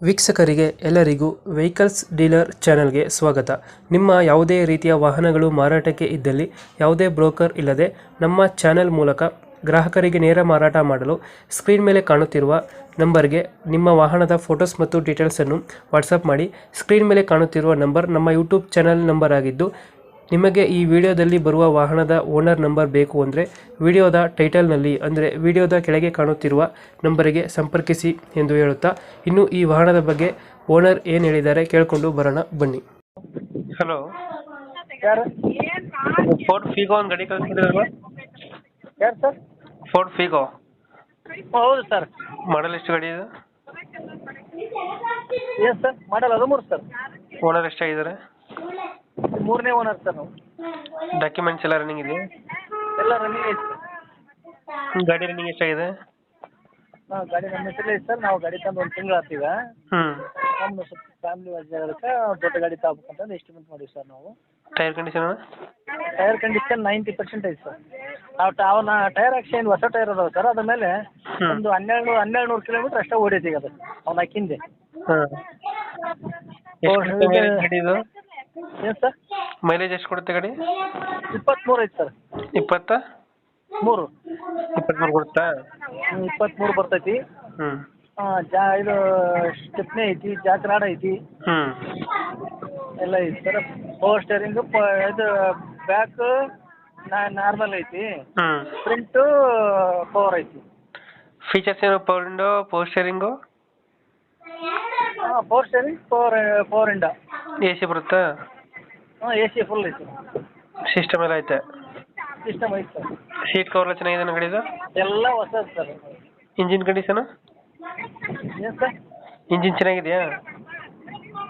ವೀಕ್ಷಕರಿಗೆ ಎಲ್ಲರಿಗೂ vehicles dealer ಚಾನೆಲ್ಗೆ ಸ್ವಾಗತ. ನಿಮ್ಮ ಯಾವುದೇ ರೀತಿಯ ವಾಹನಗಳು ಮಾರಾಟಕ್ಕೆ ಇದ್ದಲ್ಲಿ ಯಾವುದೇ ಬ್ರೋಕರ್ ಇಲ್ಲದೆ ನಮ್ಮ ಚಾನೆಲ್ ಮೂಲಕ ಗ್ರಾಹಕರಿಗೆ ನೇರ ಮಾರಾಟ ಮಾಡಲು ಸ್ಕ್ರೀನ್ ಮೇಲೆ ಕಾಣುತ್ತಿರುವ ನಂಬರ್ಗೆ ನಿಮ್ಮ ವಾಹನದ ಫೋಟೋಸ್ ಮತ್ತು ಡೀಟೇಲ್ಸನ್ನು ವಾಟ್ಸಪ್ ಮಾಡಿ. ಸ್ಕ್ರೀನ್ ಮೇಲೆ ಕಾಣುತ್ತಿರುವ ನಂಬರ್ ನಮ್ಮ ಯೂಟ್ಯೂಬ್ ಚಾನೆಲ್ ನಂಬರ್ ಆಗಿದ್ದು, ನಿಮಗೆ ಈ ವಿಡಿಯೋದಲ್ಲಿ ಬರುವ ವಾಹನದ ಓನರ್ ನಂಬರ್ ಬೇಕು ಅಂದರೆ ವಿಡಿಯೋದ ಟೈಟಲ್ನಲ್ಲಿ ಅಂದರೆ ವಿಡಿಯೋದ ಕೆಳಗೆ ಕಾಣುತ್ತಿರುವ ನಂಬರಿಗೆ ಸಂಪರ್ಕಿಸಿ ಎಂದು ಹೇಳುತ್ತಾ, ಇನ್ನು ಈ ವಾಹನದ ಬಗ್ಗೆ ಓನರ್ ಏನು ಹೇಳಿದ್ದಾರೆ ಕೇಳಿಕೊಂಡು ಬರೋಣ ಬನ್ನಿ. ಹಲೋ, ಯಾರು ಫೋರ್ಡ್ ಫೀಗೋ ಒಂದು ಗಾಡಿ ಕಳಿಸ್ತಿದ್ರಲ್ವಾ? ಯಾರು ಸರ್? ಫೋರ್ಡ್ ಫೀಗೋ ಹೌದು ಸರ್. ಮಾಡಲ್ ಎಷ್ಟು ಗಾಡಿ ಇದೆ? ಏನು ಸರ್ ಮಾಡಲ್ಲ? 13 ಸರ್. ಓನರ್ ಎಷ್ಟಾಗಿದ್ದಾರೆ? 3ನೇ ಓನರ್ ಸರ್ ನಾವು. ಡಾಕ್ಯುಮೆಂಟ್ಸ್ ಎಲ್ಲ ರನ್ನಿಂಗ್ ಇದೆ? ಎಲ್ಲ ರನ್ನಿಂಗ್ ಐತೆ ಸರ್. ಗಾಡಿ ರನ್ನಿಂಗ್ ಎಷ್ಟಾಗಿದೆ? ಹಾಂ, ಗಾಡಿ ನಮ್ಮ ಹೆಸರಲ್ಲೇ ಐತೆ ಸರ್. ನಾವು ಗಾಡಿ ತಂದು 1 ತಿಂಗಳು ಆಗ್ತೀಗ. ನಮ್ಮ ಸ್ವಲ್ಪ ಫ್ಯಾಮಿಲಿ ಅದಕ್ಕೆ ದೊಡ್ಡ ಗಾಡಿ ತಗೋಬೇಕಂತಂದು ಎಸ್ಟಿಮೇಟ್ ಮಾಡಿವಿ ಸರ್ ನಾವು. Tyre condition? ಟೈರ್ ಕಂಡೀಷನ್ 90% ಐತೆ ಸರ್. ಅವನ ಟೈರ್ ಆಕ್ಷನ್ ಹೊಸ ಟೈರ್ ಅದಾವೆ ಸರ್. ಅದ್ರ ಮೇಲೆ ಒಂದು 1200 ಕಿಲೋಮೀಟ್ರ್ ಅಷ್ಟೇ ಓಡೈತಿ ಈಗ. ಅದು ಅವ್ನು ಹಾಕಿಂದೆ. ಇದು ಏನು ಸರ್? ಮೈಲೇಜ್ ಎಷ್ಟು ಕೊಡುತ್ತೆ ಗಾಡಿ? 23 ಐತೆ ಸರ್. 23 ಕೊಡುತ್ತಾ? 23 ಬರ್ತೈತಿ. ಇದು ಸ್ಟೆಪ್ನಿ ಐತಿ, ಜಾಕ್ ರಾಡ್ ಐತಿ, ಎಲ್ಲ ಐತಿ ಸರ್. ಪವರ್ ಸ್ಟೇರಿಂಗ್, ಇದು ಬ್ಯಾಕ್ ನಾರ್ಮಲ್ ಐತಿ, ಫ್ರಂಟು ಪವರ್ ಐತಿ. ಫೀಚರ್ಸ್ ಏನು? Power window, power steering? ಹಾಂ, power steering, power window. A C ಬರುತ್ತಾ? ಹಾಂ, ಎ ಸಿ ಫುಲ್ ಐತಿ. ಸಿಸ್ಟಮ್ ಎಲ್ಲ ಐತೆ? ಸಿಸ್ಟಮ್ ಐತಿ ಸರ್. ಸೀಟ್ ಕವರ್ ಎಲ್ಲ ಚೆನ್ನಾಗಿದೆ ಗಾಡಿದು? ಎಲ್ಲ ಹೊಸದು ಸರ್. Engine condition? ಏನು ಸರ್? ಇಂಜಿನ್ ಚೆನ್ನಾಗಿದೆಯಾ?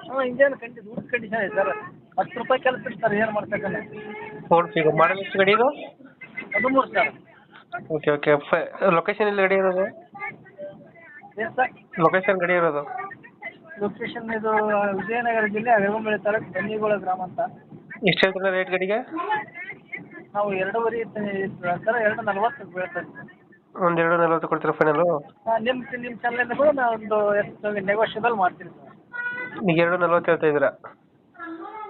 ಹಾಂ, ಇಂಜನ್ ಗುಡ್ ಕಂಡೀಷನ್ ಐತೆ ಸರ್. 10 ರೂಪಾಯಿ ಕೆಲಸ ಸರ್, ಏನು ಮಾಡ್ಬೇಕಲ್ಲ. ಫೋರ್ಡ್ ಫೀಗೋ ಮಾಡಲ್ ಎಷ್ಟು ಗಾಡಿ ಇದು? 13 ಸರ್. Okay okay. ಲೊಕೇಶನ್ ಎಲ್ಲಿ ಗಾಡಿ ಇರೋದು? ಏನು ಸರ್? ಲೊಕೇಶನ್ ಗಾಡಿ ಇರೋದು? ಲೊಕೇಶನ್ ಇದು ವಿಜಯನಗರ ಜಿಲ್ಲೆ ಅಗರಬೊಮ್ಮಳೆ ತಾಲೂಕು ಬನ್ನಿಗೋಳ ಗ್ರಾಮ ಅಂತ. ಎಷ್ಟು ಹೇಳ್ತಾರೆ ರೇಟ್ ಗಾಡಿಗೆ? ನಾವು 2.5 ಸರ್, 2.40 ಬೀಳ್ತದೆ. ಒಂದು 2.40 ಕೊಡ್ತೀರಾ ಫೈನಲು? ಹಾಂ, ನಿಮ್ಮ ಚಾನಲಿಂದ ಕೂಡ ನಾವು ಒಂದು ನೆಗೋಷಿಯಬಲ್ ಮಾಡ್ತೀನಿ ಸರ್. ಈಗ 2.40 ಹೇಳ್ತಾ ಇದ್ದೀರಾ?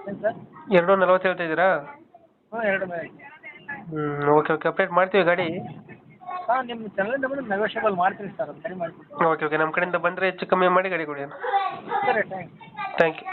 ಏನು ಸರ್? 2.40 ಹೇಳ್ತಾ ಇದ್ದೀರಾ? ಹಾಂ, 2 ಮೇಲೆ. Okay okay. ಅಪ್ಡೇಟ್ ಮಾಡ್ತೀವಿ ಗಾಡಿ. ಹಾಂ, ನಿಮ್ಮ ಚಾನಲಿಂದ ಕೂಡ ನೆಗೋಷಿಯಬಲ್ ಮಾಡ್ತೀನಿ ಸರ್. ಅದು ಸರಿ ಮಾಡ್ತೀನಿ. Okay okay. ನಮ್ಮ ಕಡೆಯಿಂದ ಬಂದರೆ ಹೆಚ್ಚು ಕಮ್ಮಿ ಮಾಡಿ ಗಾಡಿ ಕೊಡಿ. ಸರಿ, ಥ್ಯಾಂಕ್ ಯು.